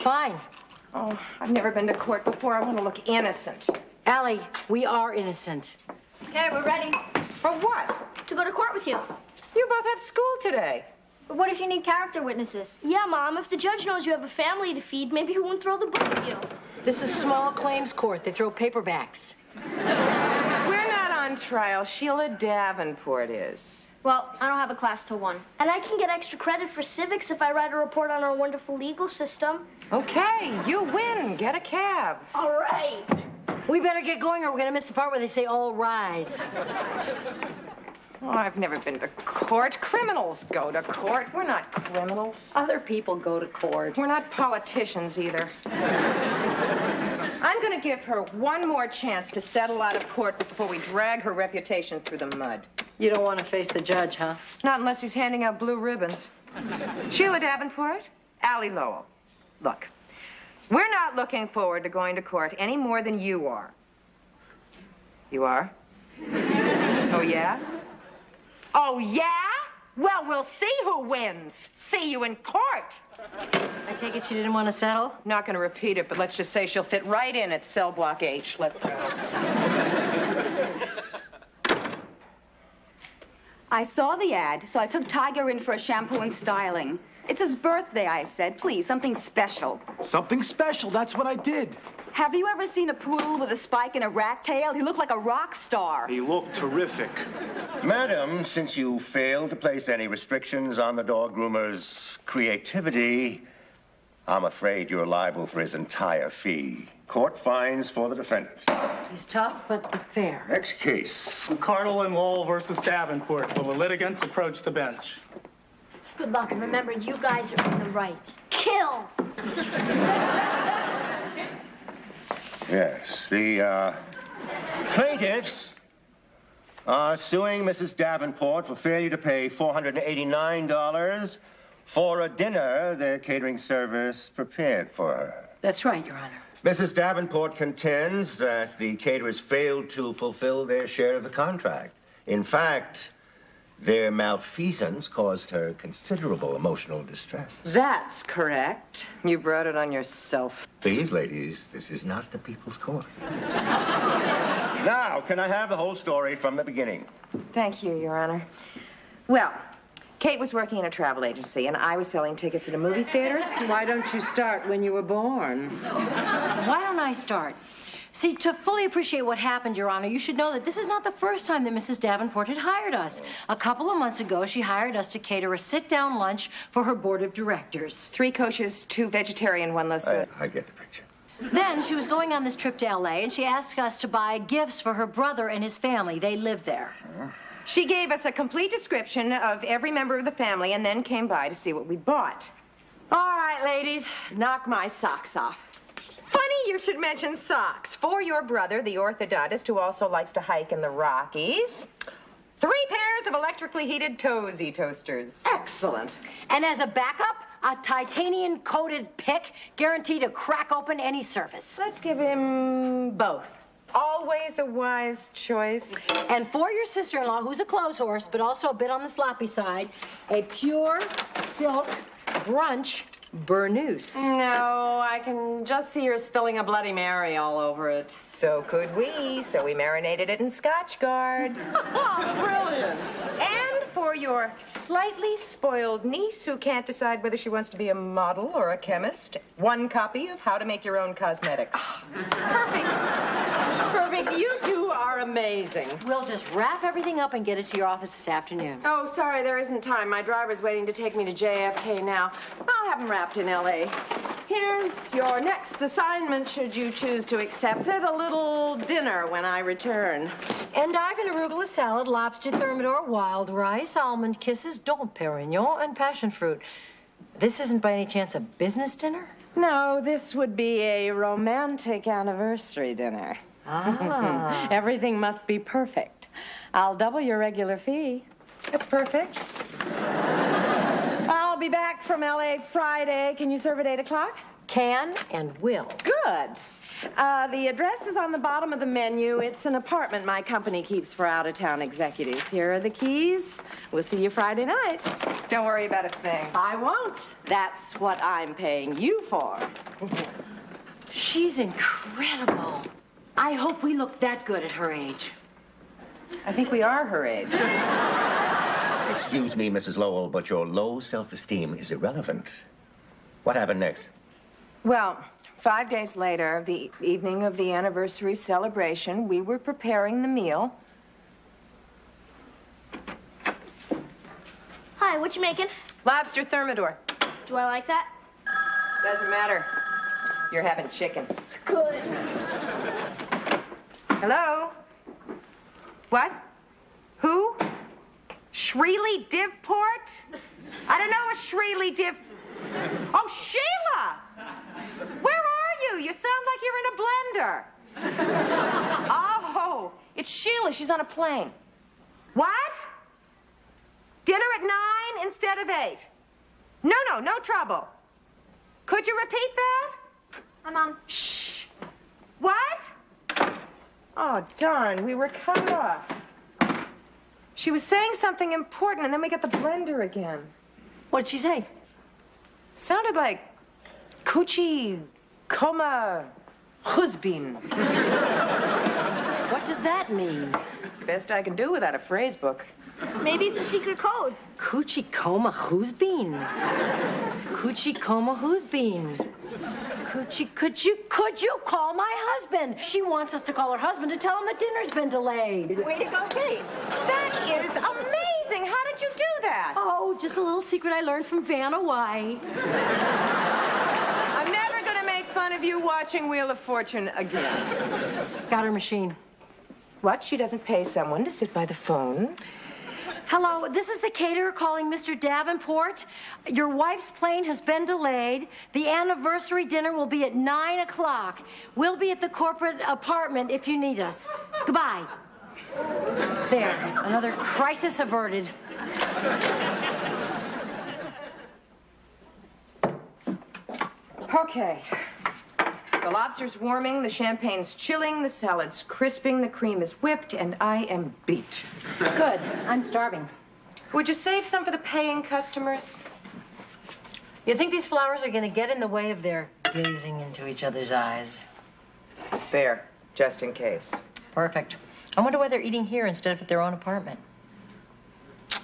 Fine. Oh, I've never been to court before. I want to look innocent. Allie, we are innocent. Okay, we're ready. For what? To go to court with you. You both have school today. But what if you need character witnesses? Yeah, Mom, if the judge knows you have a family to feed, maybe he won't throw the book at you. This is small claims court. They throw paperbacks. We're not on trial. Sheila Davenport is. Well, I don't have a class till 1. And I can get extra credit for civics if I write a report on our wonderful legal system. Okay, you win. Get a cab. All right. We better get going or we're going to miss the part where they say all rise. Oh, I've never been to court. Criminals go to court. We're not criminals. Other people go to court. We're not politicians either. I'm going to give her one more chance to settle out of court before we drag her reputation through the mud. You don't want to face the judge, huh? Not unless he's handing out blue ribbons. Sheila Davenport, Allie Lowell. Look, we're not looking forward to going to court any more than you are. You are? Oh, yeah? Oh, yeah? Well, we'll see who wins. See you in court. I take it she didn't want to settle? Not going to repeat it, but let's just say she'll fit right in at cell block H. Let's go. I saw the ad, so I took Tiger in for a shampoo and styling. It's his birthday, I said. Please, something special. Something special, that's what I did. Have you ever seen a poodle with a spike and a rat tail? He looked like a rock star. He looked terrific. Madam, since you failed to place any restrictions on the dog groomer's creativity, I'm afraid you're liable for his entire fee. Court fines for the defendant. He's tough, but fair. Next case. McCardle and Lowell versus Davenport. Will the litigants approach the bench? Good luck, and remember, you guys are in the right. Kill! Yes, the plaintiffs are suing Mrs. Davenport for failure to pay $489 for a dinner their catering service prepared for her. That's right, Your Honor. Mrs. Davenport contends that the caterers failed to fulfill their share of the contract. In fact, their malfeasance caused her considerable emotional distress. That's correct. You brought it on yourself. Please, ladies, this is not the people's court. Now, can I have the whole story from the beginning? Thank you, Your Honor. Well, Kate was working in a travel agency, and I was selling tickets at a movie theater. Why don't you start when you were born? Why don't I start? See, to fully appreciate what happened, Your Honor, you should know that this is not the first time that Mrs. Davenport had hired us. A couple of months ago, she hired us to cater a sit-down lunch for her board of directors. 3 koshers, 2 vegetarian, 1 lasagna. I get the picture. Then she was going on this trip to L.A., and she asked us to buy gifts for her brother and his family. They live there. She gave us a complete description of every member of the family and then came by to see what we bought. All right, ladies, knock my socks off. Funny you should mention socks. For your brother, the orthodontist, who also likes to hike in the Rockies. 3 pairs of electrically heated Tozy toasters. Excellent. And as a backup, a titanium-coated pick guaranteed to crack open any surface. Let's give him both. Always a wise choice. And for your sister-in-law, who's a clothes horse, but also a bit on the sloppy side, a pure silk brunch burnoose. No, I can just see her spilling a Bloody Mary all over it. So could we. So we marinated it in Scotch Guard. Brilliant. And for your slightly spoiled niece who can't decide whether she wants to be a model or a chemist, 1 copy of How to Make Your Own Cosmetics. Perfect. Perfect. You two are amazing. We'll just wrap everything up and get it to your office this afternoon. Oh, sorry, there isn't time. My driver's waiting to take me to JFK now. I'll have him wrapped in L.A. Here's your next assignment, should you choose to accept it. A little dinner when I return. Endive and arugula salad, lobster thermidor, wild rice, almond kisses, Dom Perignon, and passion fruit. This isn't by any chance a business dinner? No, this would be a romantic anniversary dinner. Ah. Everything must be perfect. I'll double your regular fee. That's perfect. I'll be back from L.A. Friday. Can you serve at 8 o'clock? Can and will. Good. The address is on the bottom of the menu. It's an apartment my company keeps for out-of-town executives. Here are the keys. We'll see you Friday night. Don't worry about a thing. I won't. That's what I'm paying you for. She's incredible. I hope we look that good at her age. I think we are her age. Excuse me, Mrs. Lowell, but your low self-esteem is irrelevant. What happened next? Well, 5 days later, the evening of the anniversary celebration, we were preparing the meal. Hi, what you making? Lobster thermidor. Do I like that? Doesn't matter. You're having chicken. Good. Hello? What? Who? Shreely Divport? I don't know a Shreely Div... Oh, Sheila! Where are you? You sound like you're in a blender. Oh, it's Sheila. She's on a plane. What? Dinner at 9 instead of 8? No trouble. Could you repeat that? Hi, Mom. Shh. What? Oh, darn, we were cut off. She was saying something important, and then we got the blender again. What'd she say? Sounded like Coochie Coma Husbin. What does that mean? It's the best I can do without a phrase book. Maybe it's a secret code. Coochie coma who's been? Coochie coma who's been? Coochie, could you call my husband? She wants us to call her husband to tell him the dinner's been delayed. Way to go, Kate. That is amazing. How did you do that? Oh, just a little secret I learned from Vanna White. I'm never going to make fun of you watching Wheel of Fortune again. Got her machine. What? She doesn't pay someone to sit by the phone? Hello, this is the caterer calling Mr. Davenport. Your wife's plane has been delayed. The anniversary dinner will be at 9 o'clock. We'll be at the corporate apartment if you need us. Goodbye. There, another crisis averted. Okay. The lobster's warming, the champagne's chilling, the salad's crisping, the cream is whipped, and I am beat. Good, I'm starving. Would you save some for the paying customers? You think these flowers are going to get in the way of their gazing into each other's eyes? There, just in case. Perfect. I wonder why they're eating here instead of at their own apartment.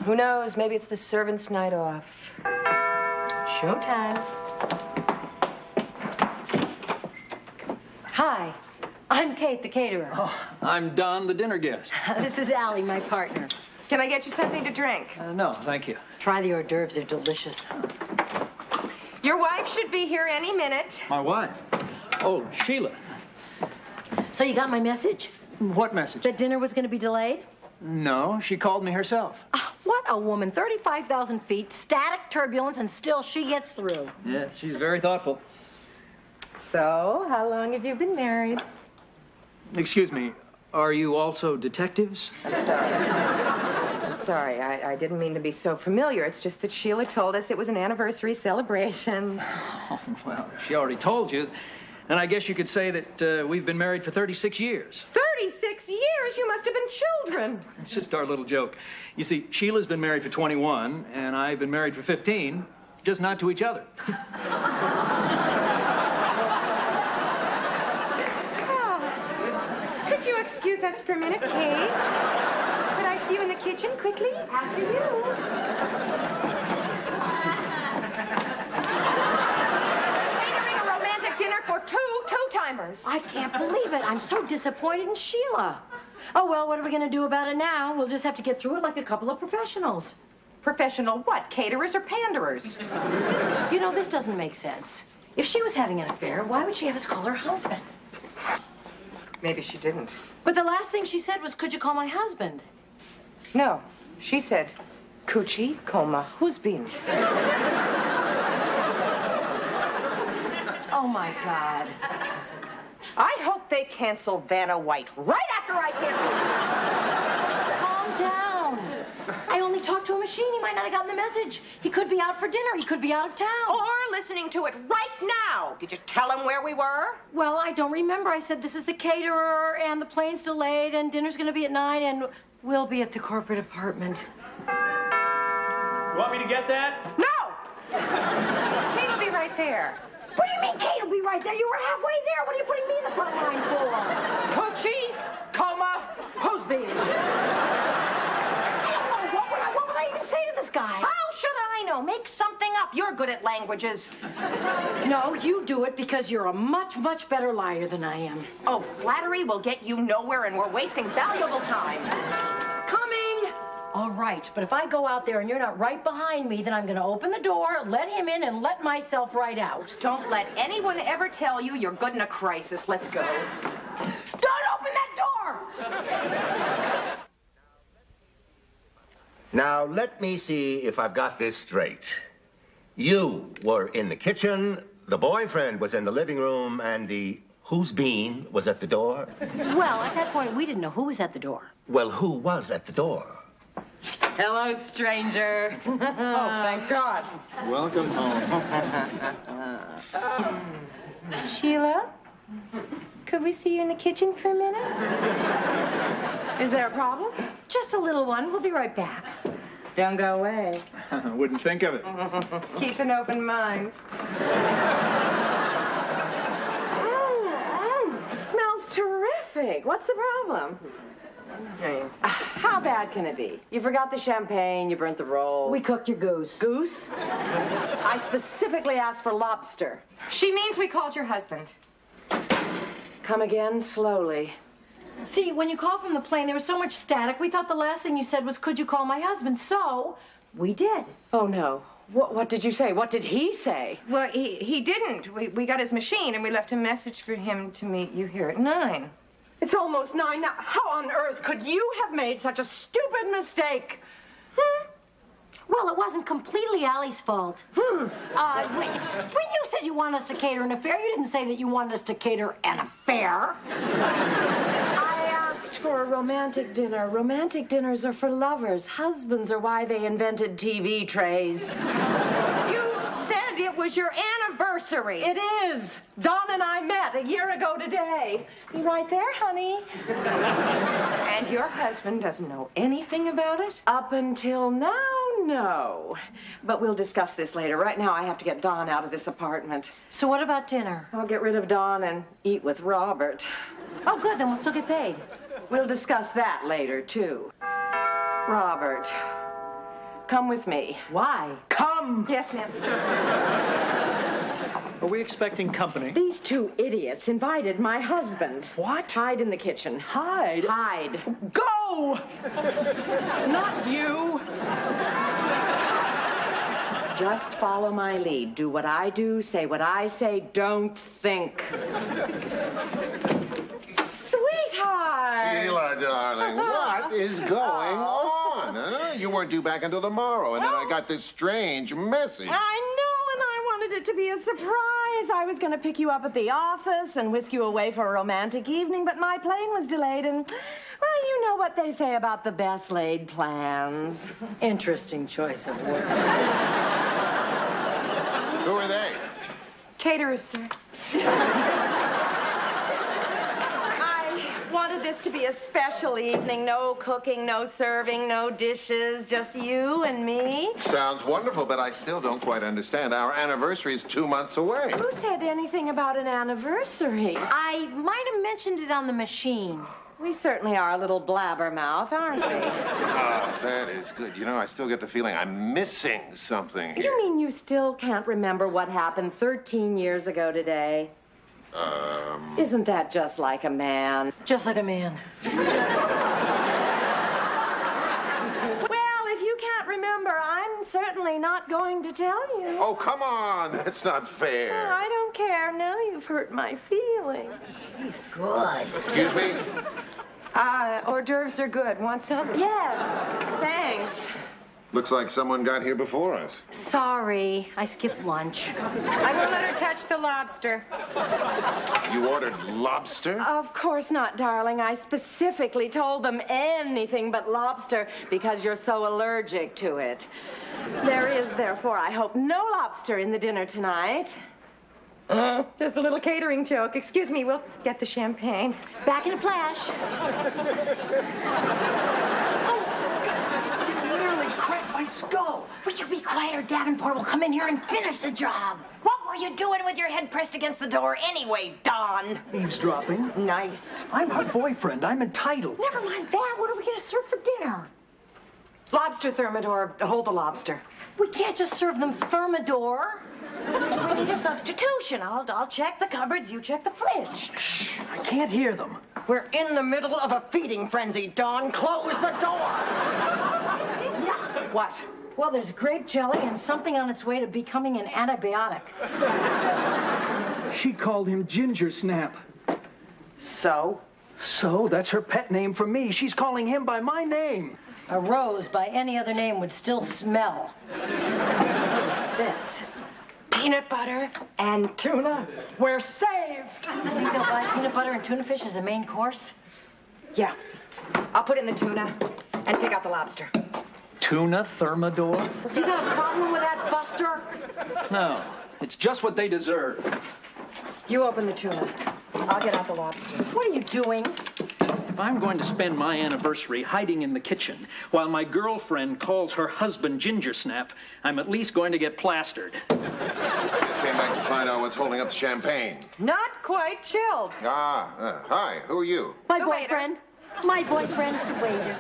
Who knows? Maybe it's the servants' night off. Showtime. Hi, I'm Kate, the caterer. Oh, I'm Don, the dinner guest. This is Allie, my partner. Can I get you something to drink? No, thank you. Try the hors d'oeuvres, they're delicious. Your wife should be here any minute. My wife? Oh, Sheila. So you got my message? What message? That dinner was going to be delayed? No, she called me herself. What a woman. 35,000 feet, static turbulence, and still she gets through. Yeah, she's very thoughtful. So, how long have you been married? Excuse me, are you also detectives? I'm sorry. I didn't mean to be so familiar. It's just that Sheila told us it was an anniversary celebration. Oh, well, she already told you. And I guess you could say that we've been married for 36 years. 36 years? You must have been children. It's just our little joke. You see, Sheila's been married for 21, and I've been married for 15, just not to each other. Could you excuse us for a minute, Kate? Could I see you in the kitchen quickly? After you. Catering a romantic dinner for two two-timers. I can't believe it. I'm so disappointed in Sheila. Oh, well, what are we going to do about it now? We'll just have to get through it like a couple of professionals. Professional what? Caterers or panderers? You know, this doesn't make sense. If she was having an affair, why would she have us call her husband? Maybe she didn't. But the last thing she said was, could you call my husband? No, she said, Coochie Coma Husbin. Oh, my God. I hope they cancel Vanna White right after I cancel. Calm down. I only talked to a machine. He might not have gotten the message. He could be out for dinner. He could be out of town. Or listening to it right now. Did you tell him where we were? Well, I don't remember. I said this is the caterer, and the plane's delayed, and dinner's going to be at 9, and we'll be at the corporate apartment. You want me to get that? No! Kate will be right there. What do you mean Kate will be right there? You were halfway there. What are you putting me in the front line for? Coochie, coma, who's being? I don't know. What would I even say to this guy? How should I know? Make something up. You're good at languages. No, you do it because you're a much, much better liar than I am. Oh, flattery will get you nowhere, and we're wasting valuable time. Coming! All right, but if I go out there and you're not right behind me, then I'm going to open the door, let him in, and let myself right out. Don't let anyone ever tell you you're good in a crisis. Let's go. Don't open that door! Now, let me see if I've got this straight. You were in the kitchen, the boyfriend was in the living room, and the who's been was at the door? Well, at that point, we didn't know who was at the door. Well, who was at the door? Hello, stranger. Oh, thank God. Welcome home. Sheila, could we see you in the kitchen for a minute? Is there a problem? Just a little one. We'll be right back. Don't go away. Wouldn't think of it. Keep an open mind. It smells terrific. What's the problem? How bad can it be? You forgot the champagne, you burnt the rolls. We cooked your goose. Goose? I specifically asked for lobster. She means we called your husband. Come again slowly. See, when you called from the plane, there was so much static, we thought the last thing you said was, could you call my husband? So, we did. Oh, no. What did you say? What did he say? Well, he didn't. We got his machine, and we left a message for him to meet you here at 9. It's almost 9 now. How on earth could you have made such a stupid mistake? Well, it wasn't completely Allie's fault. When you said you wanted us to cater an affair, you didn't say that you wanted us to cater an affair. I asked for a romantic dinner. Romantic dinners are for lovers. Husbands are why they invented TV trays. You said it was your anniversary. It is. Don and I met a year ago today. You right there, honey? And your husband doesn't know anything about it? Up until now, no. But we'll discuss this later. Right now, I have to get Don out of this apartment. So what about dinner? I'll get rid of Don and eat with Robert. Oh, good, then we'll still get paid. We'll discuss that later, too. Robert, come with me. Why? Come! Yes, ma'am. Are we expecting company? These two idiots invited my husband. What? Hide in the kitchen. Hide? Hide. Go! Not you. Just follow my lead. Do what I do, say what I say, don't think. Sweetheart! Sheila, darling, what is going on? Huh? You weren't due back until tomorrow, and then I got this strange message. I know, and I wanted it to be a surprise. I was going to pick you up at the office and whisk you away for a romantic evening, but my plane was delayed, and, well, you know what they say about the best laid plans. Interesting choice of words. Who are they? Caterers, sir. I wanted this to be a special evening. No cooking, no serving, no dishes, just you and me. Sounds wonderful, but I still don't quite understand. Our anniversary is 2 months away. Who said anything about an anniversary? I might have mentioned it on the machine. We certainly are a little blabbermouth, aren't we? That is good. You know, I still get the feeling I'm missing something here. You mean you still can't remember what happened 13 years ago today? Isn't that just like a man? Just like a man. Well, if you can't remember, I'm certainly not going to tell you. Oh, come on. That's not fair. I don't care. Now you've hurt my feelings. He's good. Excuse me? Hors d'oeuvres are good. Want some? Yes, thanks. Looks like someone got here before us. Sorry, I skipped lunch. I won't let her touch the lobster. You ordered lobster? Of course not, darling. I specifically told them anything but lobster because you're so allergic to it. There is, therefore, I hope, no lobster in the dinner tonight. Just a little catering joke. Excuse me, we'll get the champagne. Back in a flash. Nearly cracked my skull. Would you be quiet or Davenport will come in here and finish the job? What were you doing with your head pressed against the door anyway, Don? Eavesdropping. Nice. I'm her boyfriend. I'm entitled. Never mind that. What are we going to serve for dinner? Lobster thermidor, hold the lobster. We can't just serve them Thermidor. We need a substitution. I'll check the cupboards, you check the fridge. Shh, I can't hear them. We're in the middle of a feeding frenzy, Don. Close the door. What? Well, there's grape jelly and something on its way to becoming an antibiotic. She called him Ginger Snap. So? So, that's her pet name for me. She's calling him by my name. A rose by any other name would still smell. So is this. Peanut butter and tuna. We're saved. You think they'll buy peanut butter and tuna fish as a main course? Yeah. I'll put in the tuna and pick out the lobster. Tuna Thermidor? You got a problem with that, Buster? No, it's just what they deserve. You open the tuna. I'll get out the lobster. What are you doing? If I'm going to spend my anniversary hiding in the kitchen while my girlfriend calls her husband Ginger Snap, I'm at least going to get plastered. Came back to find out what's holding up the champagne. Not quite chilled. Hi, who are you? My The waiter. boyfriend. My boyfriend, the waiter.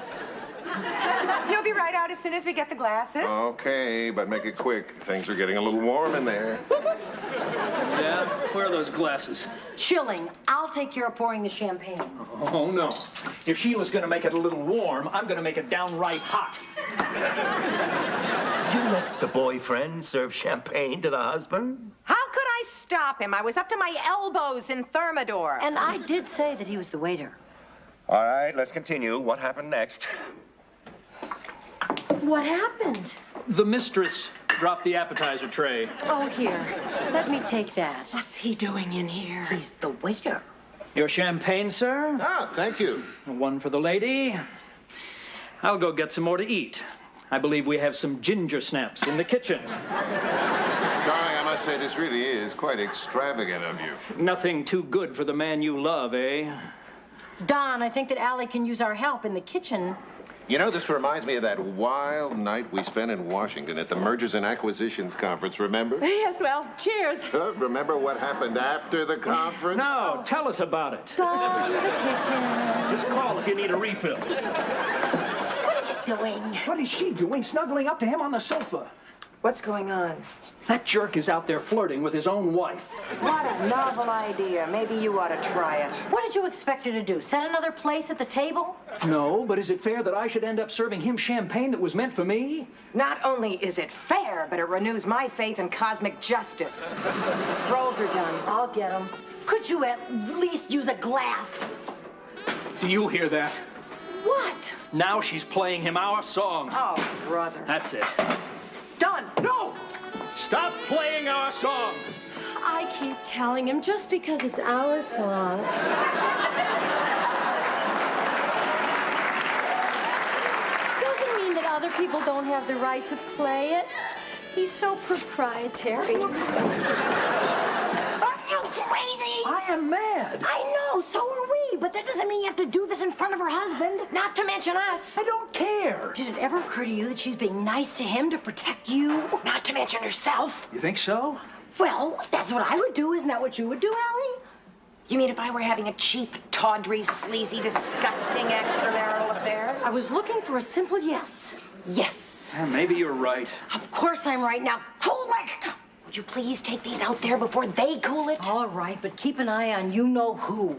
He'll be right out as soon as we get the glasses. Okay, but make it quick. Things are getting a little warm in there. Yeah? Where are those glasses? Chilling. I'll take care of pouring the champagne. Oh, no. If Sheila's going to make it a little warm, I'm going to make it downright hot. You let the boyfriend serve champagne to the husband? How could I stop him? I was up to my elbows in Thermidor. And I did say that he was the waiter. All right, let's continue. What happened next? What happened? The mistress dropped the appetizer tray. Oh, here. Let me take that. What's he doing in here? He's the waiter. Your champagne, sir? Thank you. One for the lady. I'll go get some more to eat. I believe we have some ginger snaps in the kitchen. Darling, I must say this really is quite extravagant of you. Nothing too good for the man you love, eh? Don, I think that Allie can use our help in the kitchen. You know, this reminds me of that wild night we spent in Washington at the Mergers and Acquisitions Conference, remember? Yes, well, cheers. Remember what happened after the conference? No, tell us about it. Don, the kitchen. Just call if you need a refill. What are you doing? What is she doing, snuggling up to him on the sofa? What's going on? That jerk is out there flirting with his own wife. What a novel idea. Maybe you ought to try it. What did you expect her to do? Set another place at the table? No, but is it fair that I should end up serving him champagne that was meant for me? Not only is it fair, but it renews my faith in cosmic justice. Rolls are done. I'll get them. Could you at least use a glass? Do you hear that? What? Now she's playing him our song. Oh, brother. That's it. Done. No! Stop playing our song! I keep telling him just because it's our song. Doesn't mean that other people don't have the right to play it. He's so proprietary. Are you crazy? I am mad. I know, so are we, but that doesn't mean you have to do this in front of her husband. Not to mention us. I don't care. Did it ever occur to you that she's being nice to him to protect you? Not to mention herself. You think so? Well, that's what I would do. Isn't that what you would do, Allie? You mean if I were having a cheap, tawdry, sleazy, disgusting extramarital affair? I was looking for a simple yes. Yes. Maybe you're right. Of course I'm right now. Cool it! Would you please take these out there before they cool it? All right, but keep an eye on you-know-who.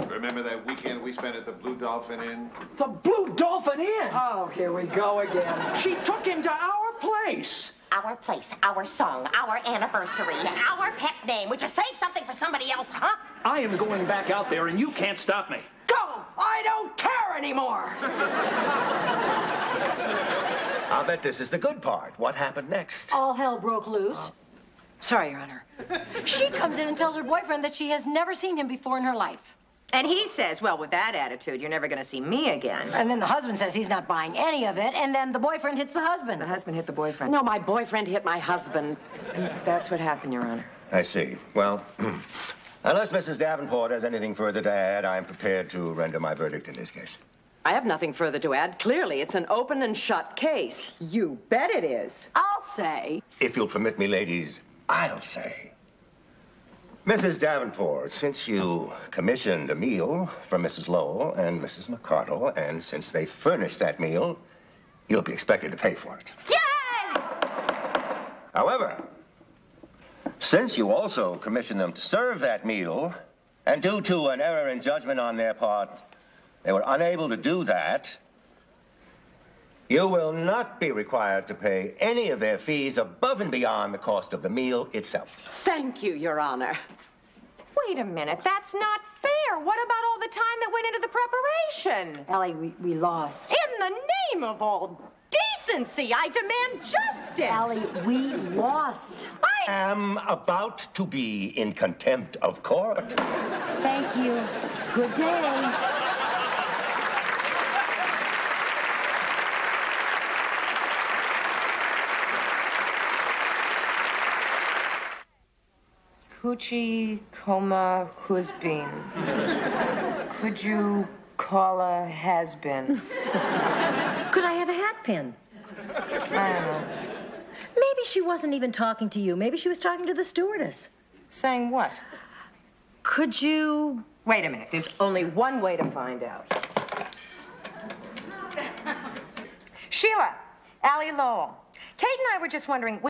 Remember that weekend we spent at the Blue Dolphin Inn? The Blue Dolphin Inn! Oh, here we go again. She took him to our place! Our place, our song, our anniversary, our pet name. Would you save something for somebody else, huh? I am going back out there and you can't stop me. Go! I don't care anymore. I'll bet this is the good part. What happened next? All hell broke loose. Sorry, Your Honor. She comes in and tells her boyfriend that she has never seen him before in her life. And he says, well, with that attitude, you're never going to see me again. And then the husband says he's not buying any of it, and then the boyfriend hits the husband. The husband hit the boyfriend. No, my boyfriend hit my husband. That's what happened, Your Honor. I see. Well, unless Mrs. Davenport has anything further to add, I'm prepared to render my verdict in this case. I have nothing further to add. Clearly, it's an open and shut case. You bet it is. I'll say. If you'll permit me, ladies, I'll say. Mrs. Davenport, since you commissioned a meal for Mrs. Lowell and Mrs. McCardle, and since they furnished that meal, you'll be expected to pay for it. Yay! However, since you also commissioned them to serve that meal, and due to an error in judgment on their part, they were unable to do that, you will not be required to pay any of their fees above and beyond the cost of the meal itself. Thank you, Your Honor. Wait a minute. That's not fair. What about all the time that went into the preparation? Allie, we lost. In the name of all decency, I demand justice. Allie, we lost. I am about to be in contempt of court. Thank you. Good day. Coochie coma who's-been. Could you call a has-been? Could I have a hat pin? I don't know. Maybe she wasn't even talking to you. Maybe she was talking to the stewardess. Saying what? Could you... Wait a minute. There's only one way to find out. Sheila, Allie Lowell. Kate and I were just wondering...